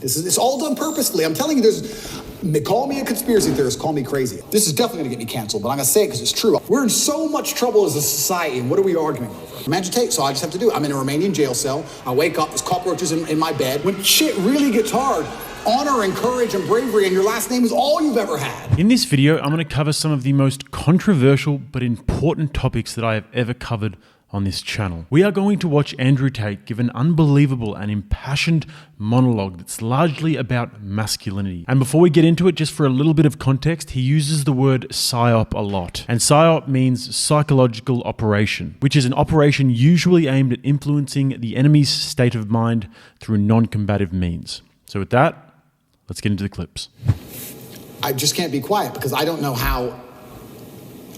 It's all done purposefully. I'm telling you, call me a conspiracy theorist, call me crazy. This is definitely gonna get me canceled, but I'm gonna say it because it's true. We're in so much trouble as a society, and what are we arguing over? I'm agitated, so I just have to do it. I'm in a Romanian jail cell. I wake up, there's cockroaches in my bed. When shit really gets hard, honor and courage and bravery and your last name is all you've ever had. In this video, I'm gonna cover some of the most controversial but important topics that I have ever covered on this channel. We are going to watch Andrew Tate give an unbelievable and impassioned monologue that's largely about masculinity. And before we get into it, just for a little bit of context, he uses the word PSYOP a lot. And PSYOP means psychological operation, which is an operation usually aimed at influencing the enemy's state of mind through non-combative means. So with that, let's get into the clips. I just can't be quiet because I don't know how.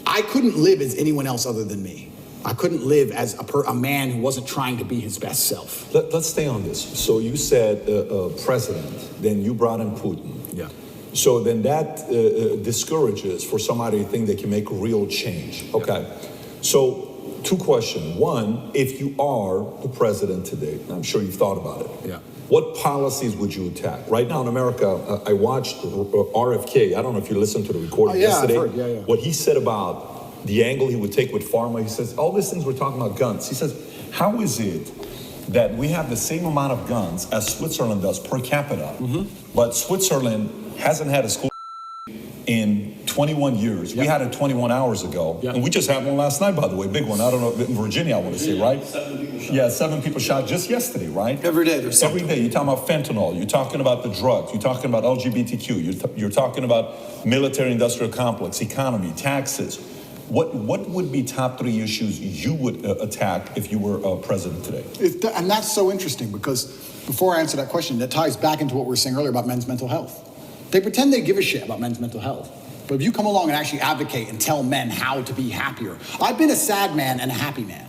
I couldn't live as anyone else other than me. I couldn't live as a man who wasn't trying to be his best self. Let's stay on this. So you said president, then you brought in Putin. Yeah. So then that discourages for somebody to think they can make real change. Okay. Yeah. So two questions. One, if you are the president today, I'm sure you've thought about it. Yeah. What policies would you attack? Right now in America, I watched RFK. I don't know if you listened to the recording yesterday. I've heard. Yeah. What he said about the angle he would take with pharma, he says, all these things we're talking about guns. He says, how is it that we have the same amount of guns as Switzerland does per capita, but Switzerland hasn't had a school in 21 years. We had it 21 hours ago, and we just had one last night, by the way, big one. I don't know, in Virginia, I want to say, right? 7 people shot. Yeah, 7 people shot just yesterday, right? Every day there's something. Every day, you're talking about fentanyl, you're talking about the drugs, you're talking about LGBTQ, you're talking about military-industrial complex, economy, taxes. What would be top 3 issues you would attack if you were president today? And that's so interesting because before I answer that question, that ties back into what we were saying earlier about men's mental health. They pretend they give a shit about men's mental health. But if you come along and actually advocate and tell men how to be happier. I've been a sad man and a happy man.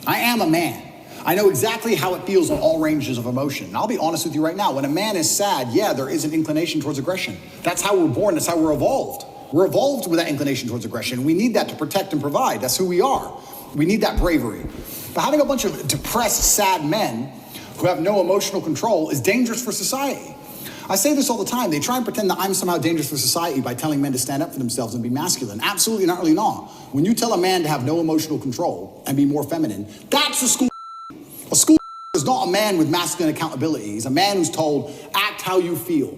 I am a man. I know exactly how it feels on all ranges of emotion. And I'll be honest with you right now. When a man is sad, yeah, there is an inclination towards aggression. That's how we're born. That's how we're evolved. We're evolved with that inclination towards aggression. We need that to protect and provide. That's who we are. We need that bravery. But having a bunch of depressed, sad men who have no emotional control is dangerous for society. I say this all the time. They try and pretend that I'm somehow dangerous for society by telling men to stand up for themselves and be masculine. Absolutely not, really not. When you tell a man to have no emotional control and be more feminine, that's a school. A school is not a man with masculine accountability. He's a man who's told, act how you feel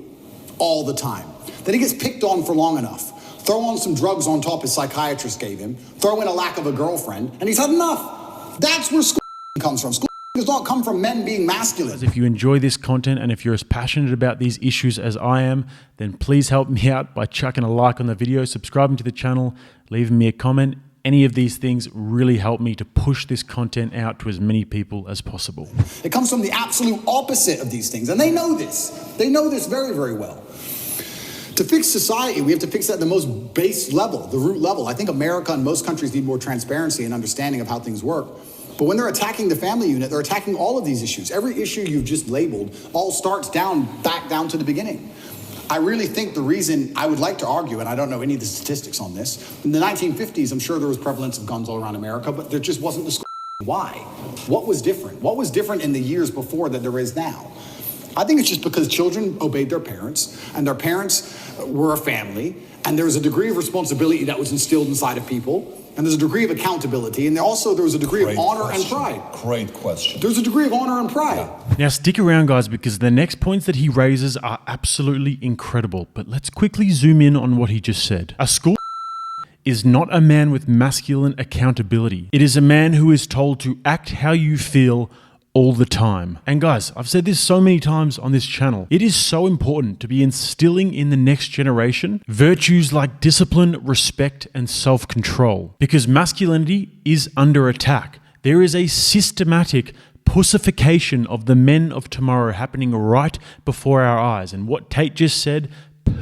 all the time. Then he gets picked on for long enough. Throw on some drugs on top his psychiatrist gave him, throw in a lack of a girlfriend, and he's had enough. That's where school comes from. School does not come from men being masculine. If you enjoy this content and if you're as passionate about these issues as I am, then please help me out by chucking a like on the video, subscribing to the channel, leaving me a comment. Any of these things really help me to push this content out to as many people as possible. It comes from the absolute opposite of these things, and they know this. They know this very, very well. To fix society, we have to fix that at the most base level, the root level. I think America and most countries need more transparency and understanding of how things work. But when they're attacking the family unit, they're attacking all of these issues. Every issue you've just labeled all starts back down to the beginning. I really think the reason I would like to argue, and I don't know any of the statistics on this, in the 1950s, I'm sure there was prevalence of guns all around America, but there just wasn't the school. Why? What was different? What was different in the years before that there is now? I think it's just because children obeyed their parents, and their parents were a family, and there was a degree of responsibility that was instilled inside of people, and there's a degree of accountability, and there was a degree of honor and pride. Great question. There's a degree of honor and pride. Yeah. Now stick around, guys, because the next points that he raises are absolutely incredible. But let's quickly zoom in on what he just said. A school is not a man with masculine accountability. It is a man who is told to act how you feel all the time. And guys, I've said this so many times on this channel. It is so important to be instilling in the next generation virtues like discipline, respect, and self-control. Because masculinity is under attack. There is a systematic pussification of the men of tomorrow happening right before our eyes. And what Tate just said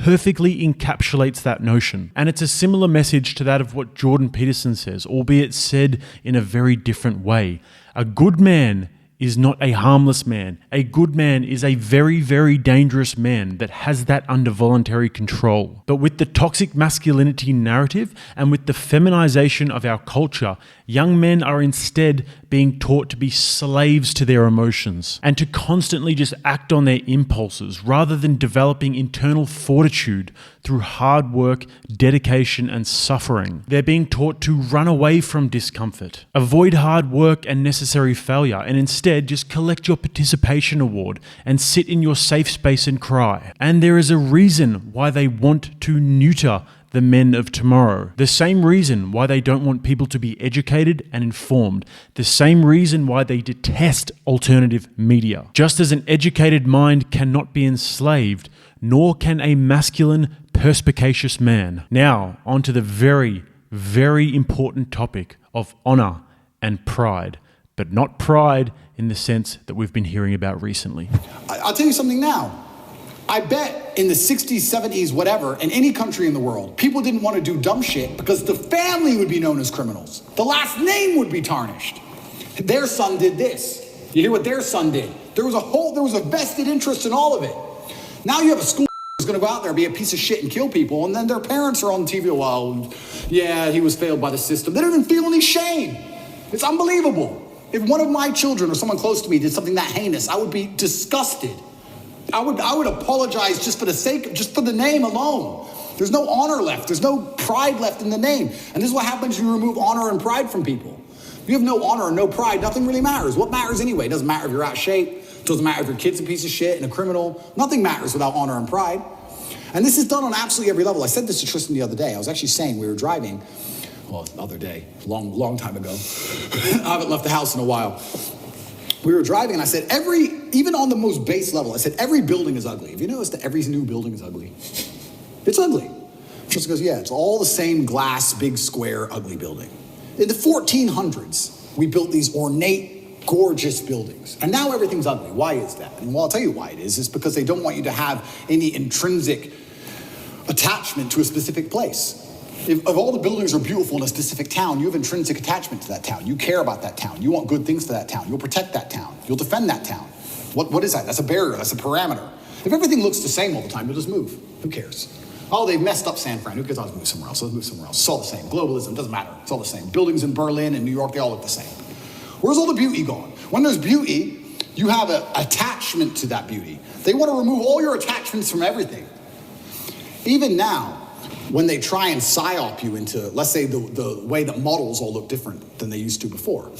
perfectly encapsulates that notion. And it's a similar message to that of what Jordan Peterson says, albeit said in a very different way. A good man is not a harmless man. A good man is a very, very dangerous man that has that under voluntary control. But with the toxic masculinity narrative and with the feminization of our culture, Young men are instead being taught to be slaves to their emotions and to constantly just act on their impulses rather than developing internal fortitude through hard work, dedication, and suffering. They're being taught to run away from discomfort, avoid hard work and necessary failure, and instead just collect your participation award and sit in your safe space and cry. And there is a reason why they want to neuter the men of tomorrow. The same reason why they don't want people to be educated and informed. The same reason why they detest alternative media. Just as an educated mind cannot be enslaved, nor can a masculine, perspicacious man. Now, on to the very, very important topic of honor and pride. But not pride in the sense that we've been hearing about recently. I'll tell you something now. I bet in the 60s, 70s, whatever, in any country in the world, people didn't want to do dumb shit because the family would be known as criminals. The last name would be tarnished. Their son did this. You hear what their son did? There was a vested interest in all of it. Now you have a school who's going to go out there, be a piece of shit and kill people, and then their parents are on TV, well, yeah, he was failed by the system. They don't even feel any shame. It's unbelievable. If one of my children or someone close to me did something that heinous, I would be disgusted. I would apologize just for the name alone. There's no honor left. There's no pride left in the name. And this is what happens when you remove honor and pride from people. If you have no honor and no pride, nothing really matters. What matters anyway? It doesn't matter if you're out of shape. It doesn't matter if your kid's a piece of shit and a criminal. Nothing matters without honor and pride. And this is done on absolutely every level. I said this to Tristan the other day. I was actually saying we were driving, well, the other day, long time ago. I haven't left the house in a while. We were driving and I said, even on the most base level, I said, every building is ugly. Have you noticed that every new building is ugly? It's ugly. Tristan goes, yeah, it's all the same glass, big square, ugly building. In the 1400s, we built these ornate, gorgeous buildings. And now everything's ugly. Why is that? And well, I'll tell you why it is. It's because they don't want you to have any intrinsic attachment to a specific place. If all the buildings are beautiful in a specific town, you have intrinsic attachment to that town. You care about that town. You want good things for that town. You'll protect that town. You'll defend that town. What is that? That's a barrier. That's a parameter. If everything looks the same all the time, you'll just move. Who cares? Oh, they've messed up San Fran. Who cares? I'll just move somewhere else. Let's move somewhere else. It's all the same. Globalism doesn't matter. It's all the same. Buildings in Berlin and New York, they all look the same. Where's all the beauty gone? When there's beauty, you have an attachment to that beauty. They want to remove all your attachments from everything. Even now, when they try and psyop you into, let's say, the way that models all look different than they used to before,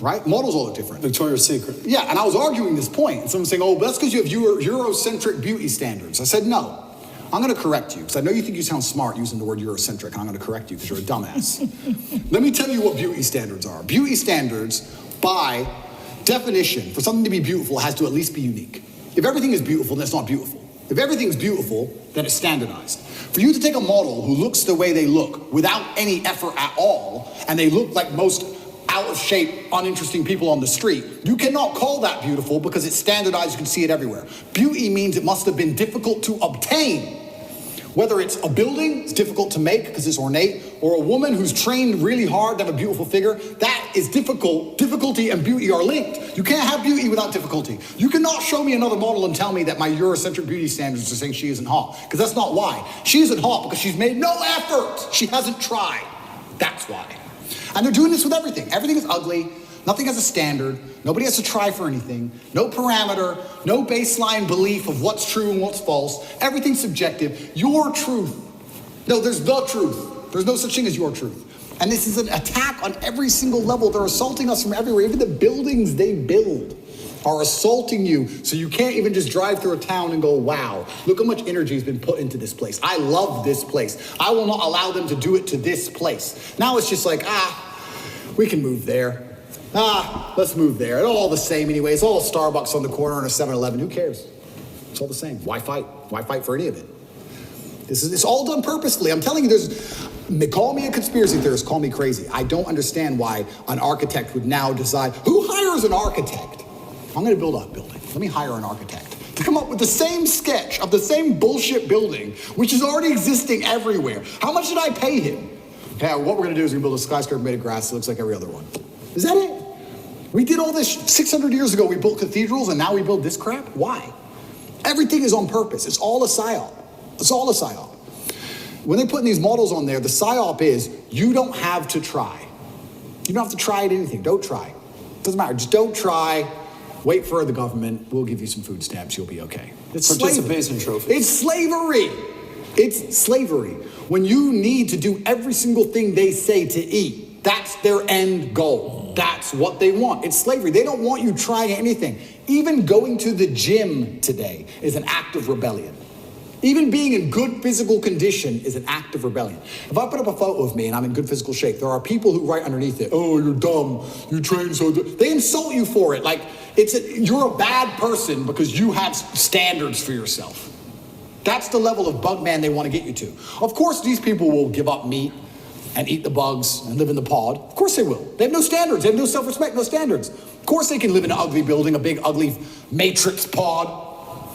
right? Models all look different. Victoria's Secret. Yeah, and I was arguing this point, and someone saying, oh, but that's because you have Eurocentric beauty standards. I said, no. I'm going to correct you, because I know you think you sound smart using the word Eurocentric, and I'm going to correct you because you're a dumbass. Let me tell you what beauty standards are. Beauty standards, by definition, for something to be beautiful, it has to at least be unique. If everything is beautiful, then it's not beautiful. If everything's beautiful, then it's standardized. For you to take a model who looks the way they look without any effort at all, and they look like most out of shape, uninteresting people on the street, you cannot call that beautiful because it's standardized, you can see it everywhere. Beauty means it must have been difficult to obtain. Whether it's a building, it's difficult to make because it's ornate, or a woman who's trained really hard to have a beautiful figure, that is difficult. Difficulty and beauty are linked. You can't have beauty without difficulty. You cannot show me another model and tell me that my Eurocentric beauty standards are saying she isn't hot, because that's not why. She isn't hot because she's made no effort. She hasn't tried. That's why. And they're doing this with everything. Everything is ugly. Nothing has a standard. Nobody has to try for anything. No parameter. No baseline belief of what's true and what's false. Everything's subjective. Your truth. No, there's the truth. There's no such thing as your truth. And this is an attack on every single level. They're assaulting us from everywhere. Even the buildings they build are assaulting you. So you can't even just drive through a town and go, wow, look how much energy has been put into this place. I love this place. I will not allow them to do it to this place. Now it's just like, we can move there. Let's move there. It's all the same anyway. It's all a Starbucks on the corner and a 7-Eleven. Who cares? It's all the same. Why fight? Why fight for any of it? It's all done purposefully. I'm telling you, call me a conspiracy theorist, call me crazy. I don't understand why an architect would now decide, who hires an architect? I'm going to build a building. Let me hire an architect to come up with the same sketch of the same bullshit building, which is already existing everywhere. How much did I pay him? Yeah, what we're going to do is we're going to build a skyscraper made of grass that looks like every other one. Is that it? We did all this 600 years ago. We built cathedrals, and now we build this crap? Why? Everything is on purpose. It's all a psyop. It's all a psyop. When they're putting these models on there, the psyop is you don't have to try. You don't have to try anything. Don't try. Doesn't matter. Just don't try. Wait for the government. We'll give you some food stamps. You'll be okay. It's participation trophies. It's slavery. It's slavery. When you need to do every single thing they say to eat, that's their end goal. That's what they want. It's slavery. They don't want you trying anything. Even going to the gym today is an act of rebellion. Even being in good physical condition is an act of rebellion. If I put up a photo of me and I'm in good physical shape, there are people who write underneath it, "Oh, you're dumb. You train so good." They insult you for it. Like, you're a bad person because you have standards for yourself. That's the level of bug man they want to get you to. Of course, these people will give up meat and eat the bugs and live in the pod. Of course they will. They have no standards. They have no self-respect, no standards. Of course they can live in an ugly building, a big, ugly matrix pod.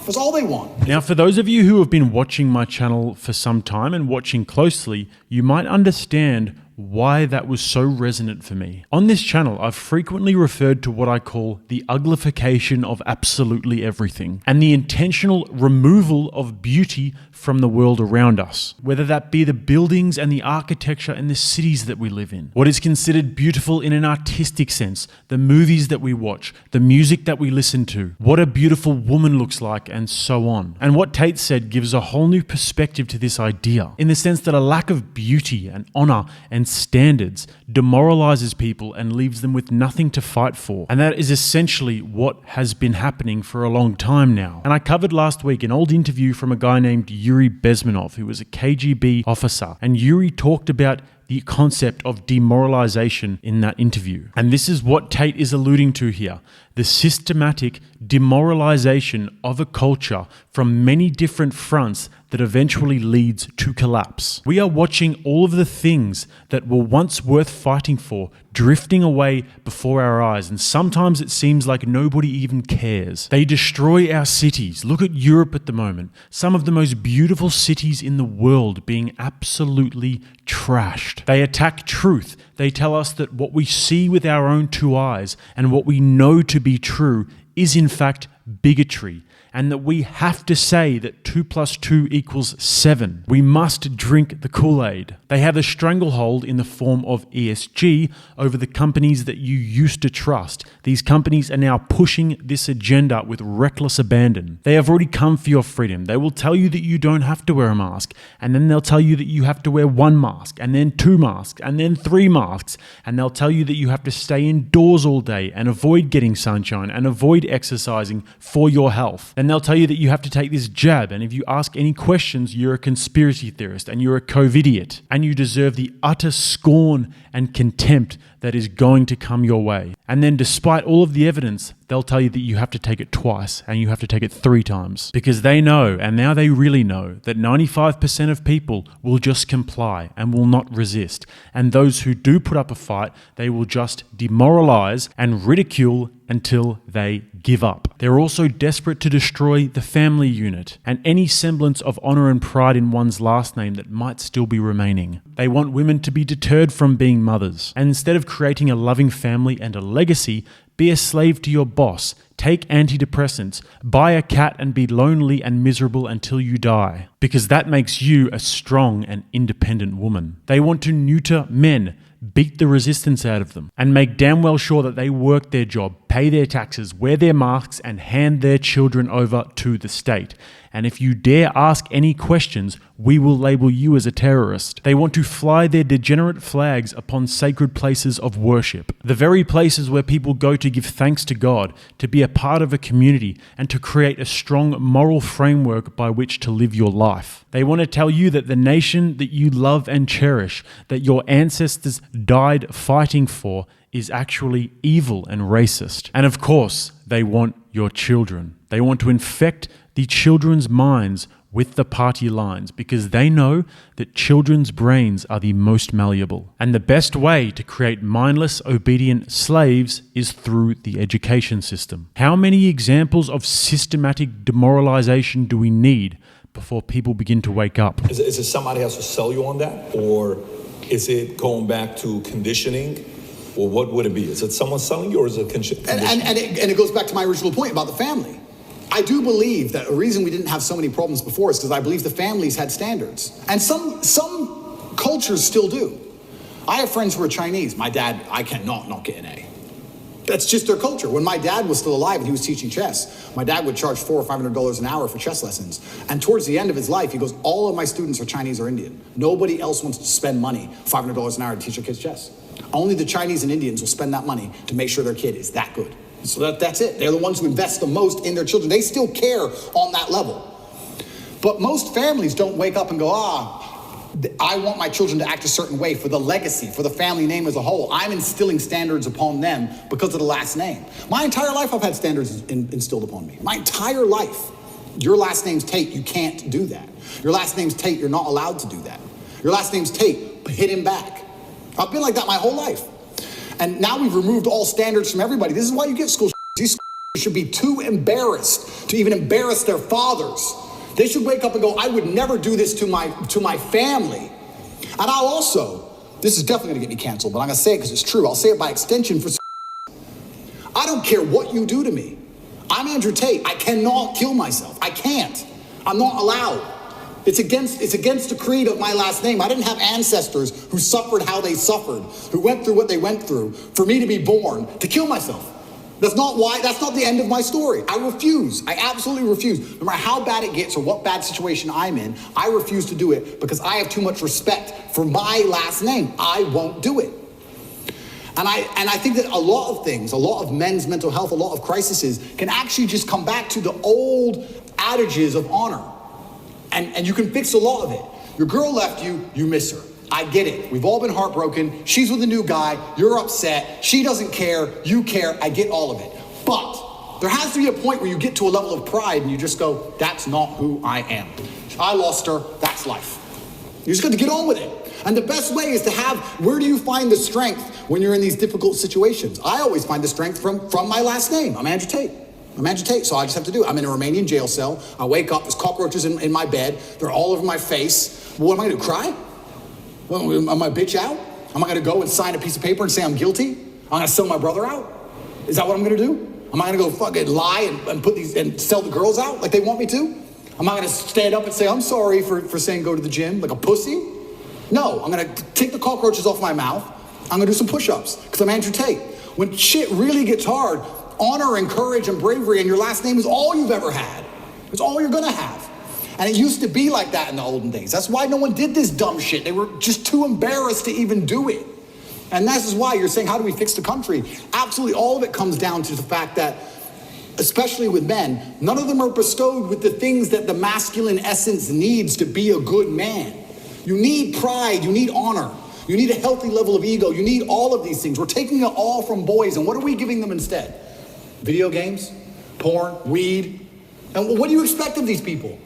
That's all they want. Now, for those of you who have been watching my channel for some time and watching closely, you might understand why that was so resonant for me. On this channel, I've frequently referred to what I call the uglification of absolutely everything and the intentional removal of beauty from the world around us, whether that be the buildings and the architecture in the cities that we live in, what is considered beautiful in an artistic sense, the movies that we watch, the music that we listen to, what a beautiful woman looks like, and so on. And what Tate said gives a whole new perspective to this idea, in the sense that a lack of beauty and honor and standards demoralizes people and leaves them with nothing to fight for. And that is essentially what has been happening for a long time now. And I covered last week an old interview from a guy named Yuri Bezmenov, who was a KGB officer. And Yuri talked about the concept of demoralization in that interview. And this is what Tate is alluding to here. The systematic demoralization of a culture from many different fronts that eventually leads to collapse. We are watching all of the things that were once worth fighting for drifting away before our eyes, and sometimes it seems like nobody even cares. They destroy our cities. Look at Europe at the moment. Some of the most beautiful cities in the world being absolutely trashed. They attack truth. They tell us that what we see with our own two eyes and what we know to be true is in fact bigotry, and that we have to say that 2 + 2 = 7. We must drink the Kool-Aid. They have a stranglehold in the form of ESG over the companies that you used to trust. These companies are now pushing this agenda with reckless abandon. They have already come for your freedom. They will tell you that you don't have to wear a mask, and then they'll tell you that you have to wear 1 mask, and then 2 masks, and then 3 masks, and they'll tell you that you have to stay indoors all day and avoid getting sunshine and avoid exercising for your health. And they'll tell you that you have to take this jab, and if you ask any questions, you're a conspiracy theorist and you're a COVIDiot, and you deserve the utter scorn and contempt that is going to come your way. And then despite all of the evidence, they'll tell you that you have to take it twice and you have to take it 3 times, because they know, and now they really know, that 95% of people will just comply and will not resist. And those who do put up a fight, they will just demoralize and ridicule until they give up. They're also desperate to destroy the family unit and any semblance of honor and pride in one's last name that might still be remaining. They want women to be deterred from being mothers, and instead of creating a loving family and a legacy, be a slave to your boss, take antidepressants, buy a cat and be lonely and miserable until you die, because that makes you a strong and independent woman. They want to neuter men, beat the resistance out of them, and make damn well sure that they work their job, pay their taxes, wear their masks, and hand their children over to the state. And if you dare ask any questions, we will label you as a terrorist. They want to fly their degenerate flags upon sacred places of worship, the very places where people go to give thanks to God, to be a part of a community, and to create a strong moral framework by which to live your life. They want to tell you that the nation that you love and cherish, that your ancestors died fighting for, is actually evil and racist. And of course, they want your children. They want to infect the children's minds with the party lines, because they know that children's brains are the most malleable. And the best way to create mindless, obedient slaves is through the education system. How many examples of systematic demoralization do we need before people begin to wake up? Is it somebody has to sell you on that? Or is it going back to conditioning? Or what would it be? Is it someone selling you, or is it conditioning? And it goes back to my original point about the family. I do believe that a reason we didn't have so many problems before is because I believe the families had standards. And some cultures still do. I have friends who are Chinese. My dad, I cannot not get an A. That's just their culture. When my dad was still alive and he was teaching chess, my dad would charge $400 or $500 an hour for chess lessons. And towards the end of his life, he goes, all of my students are Chinese or Indian. Nobody else wants to spend money, $500 an hour to teach their kids chess. Only the Chinese and Indians will spend that money to make sure their kid is that good. So that's it. They're the ones who invest the most in their children. They still care on that level. But most families don't wake up and go, I want my children to act a certain way for the legacy, for the family name as a whole. I'm instilling standards upon them because of the last name. My entire life I've had standards instilled upon me. My entire life. Your last name's Tate, you can't do that. Your last name's Tate, you're not allowed to do that. Your last name's Tate, hit him back. I've been like that my whole life. And now we've removed all standards from everybody. This is why you get school. These should be too embarrassed to even embarrass their fathers. They should wake up and go, I would never do this to my family. And I'll also, this is definitely gonna get me canceled, but I'm gonna say it because it's true. I'll say it by extension for I don't care what you do to me. I'm Andrew Tate. I cannot kill myself. I can't. I'm not allowed. It's against the creed of my last name. I didn't have ancestors who suffered how they suffered, who went through what they went through for me to be born to kill myself. That's not the end of my story. I refuse. I absolutely refuse. No matter how bad it gets or what bad situation I'm in, I refuse to do it because I have too much respect for my last name. I won't do it. And I think that a lot of things, a lot of men's mental health, a lot of crises can actually just come back to the old adages of honor. And you can fix a lot of it. Your girl left you, you miss her. I get it. We've all been heartbroken. She's with a new guy. You're upset. She doesn't care. You care. I get all of it. But there has to be a point where you get to a level of pride and you just go, that's not who I am. I lost her. That's life. You just got to get on with it. And the best way is to have, where do you find the strength when you're in these difficult situations? I always find the strength from my last name. I'm Andrew Tate. I'm Andrew Tate, so I just have to do it. I'm in a Romanian jail cell. I wake up, there's cockroaches in my bed. They're all over my face. Well, what am I going to do, cry? Well, am I bitch out? Am I going to go and sign a piece of paper and say I'm guilty? I'm going to sell my brother out? Is that what I'm going to do? Am I going to go fucking lie and put these and sell the girls out like they want me to? Am I going to stand up and say I'm sorry for saying go to the gym like a pussy? No, I'm going to take the cockroaches off my mouth. I'm going to do some push-ups because I'm Andrew Tate. When shit really gets hard, honor and courage and bravery and your last name is all you've ever had. It's all you're going to have. And it used to be like that in the olden days. That's why no one did this dumb shit. They were just too embarrassed to even do it. And this is why you're saying, how do we fix the country? Absolutely, all of it comes down to the fact that, especially with men, none of them are bestowed with the things that the masculine essence needs to be a good man. You need pride, you need honor, you need a healthy level of ego, you need all of these things. We're taking it all from boys, and what are we giving them instead? Video games, porn, weed. And what do you expect of these people?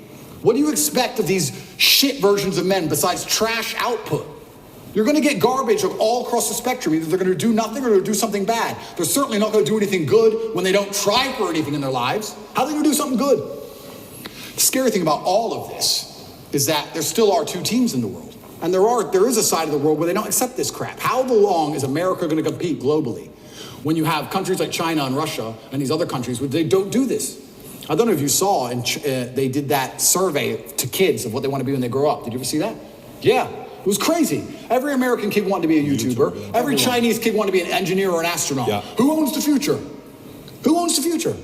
What do you expect of these shit versions of men besides trash output? You're going to get garbage all across the spectrum. Either they're going to do nothing or they're going to do something bad. They're certainly not going to do anything good when they don't try for anything in their lives. How are they going to do something good? The scary thing about all of this is that there still are two teams in the world. And there is a side of the world where they don't accept this crap. How long is America going to compete globally when you have countries like China and Russia and these other countries where they don't do this? I don't know if you saw, they did that survey to kids of what they want to be when they grow up. Did you ever see that? Yeah, it was crazy. Every American kid wanted to be a YouTuber. Every Chinese kid wanted to be an engineer or an astronaut. Yeah. Who owns the future? Who owns the future?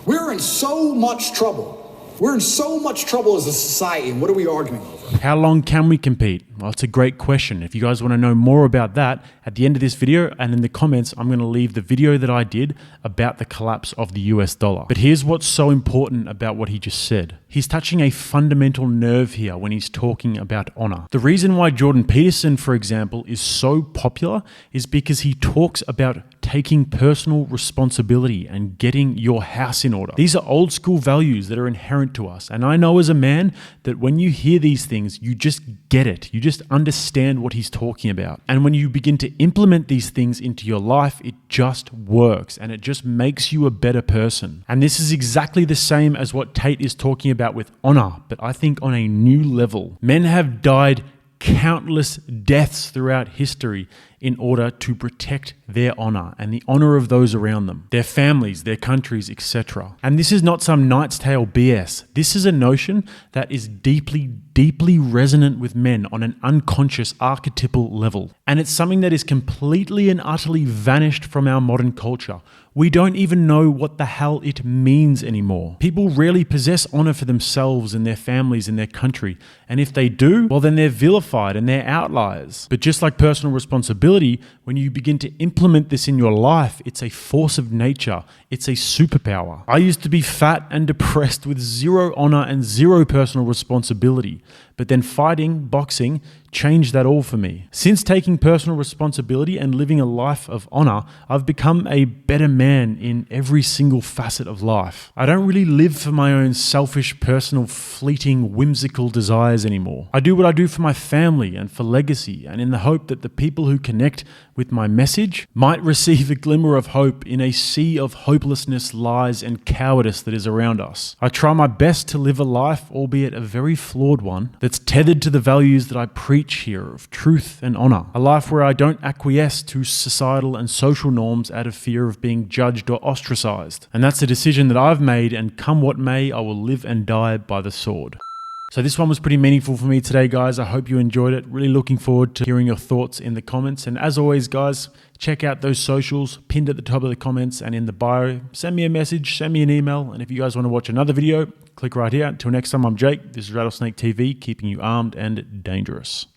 We're in so much trouble. We're in so much trouble as a society, and what are we arguing over? How long can we compete? Well, it's a great question. If you guys want to know more about that, at the end of this video and in the comments, I'm going to leave the video that I did about the collapse of the US dollar. But here's what's so important about what he just said. He's touching a fundamental nerve here when he's talking about honor. The reason why Jordan Peterson, for example, is so popular is because he talks about taking personal responsibility and getting your house in order. These are old school values that are inherent to us. And I know as a man that when you hear these things, you just get it. You just understand what he's talking about. And when you begin to implement these things into your life, it just works and it just makes you a better person. And this is exactly the same as what Tate is talking about with honor, but I think on a new level. Men have died countless deaths throughout history in order to protect their honor and the honor of those around them, their families, their countries, etc. And this is not some Knight's Tale BS. This is a notion that is deeply resonant with men on an unconscious archetypal level. And it's something that is completely and utterly vanished from our modern culture. We don't even know what the hell it means anymore. People rarely possess honor for themselves and their families and their country. And if they do, well, then they're vilified and they're outliers. But just like personal responsibility, when you begin to implement this in your life, it's a force of nature. It's a superpower. I used to be fat and depressed with zero honor and zero personal responsibility. But then fighting, boxing, changed that all for me. Since taking personal responsibility and living a life of honor, I've become a better man in every single facet of life. I don't really live for my own selfish, personal, fleeting, whimsical desires anymore. I do what I do for my family and for legacy, and in the hope that the people who connect with my message might receive a glimmer of hope in a sea of hopelessness, lies, and cowardice that is around us. I try my best to live a life, albeit a very flawed one, that's tethered to the values that I preach here of truth and honor. A life where I don't acquiesce to societal and social norms out of fear of being judged or ostracized. And that's a decision that I've made, and come what may, I will live and die by the sword. So this one was pretty meaningful for me today, guys. I hope you enjoyed it. Really looking forward to hearing your thoughts in the comments. And as always, guys, check out those socials pinned at the top of the comments and in the bio. Send me a message, send me an email. And if you guys want to watch another video, click right here. Until next time, I'm Jake. This is Rattlesnake TV, keeping you armed and dangerous.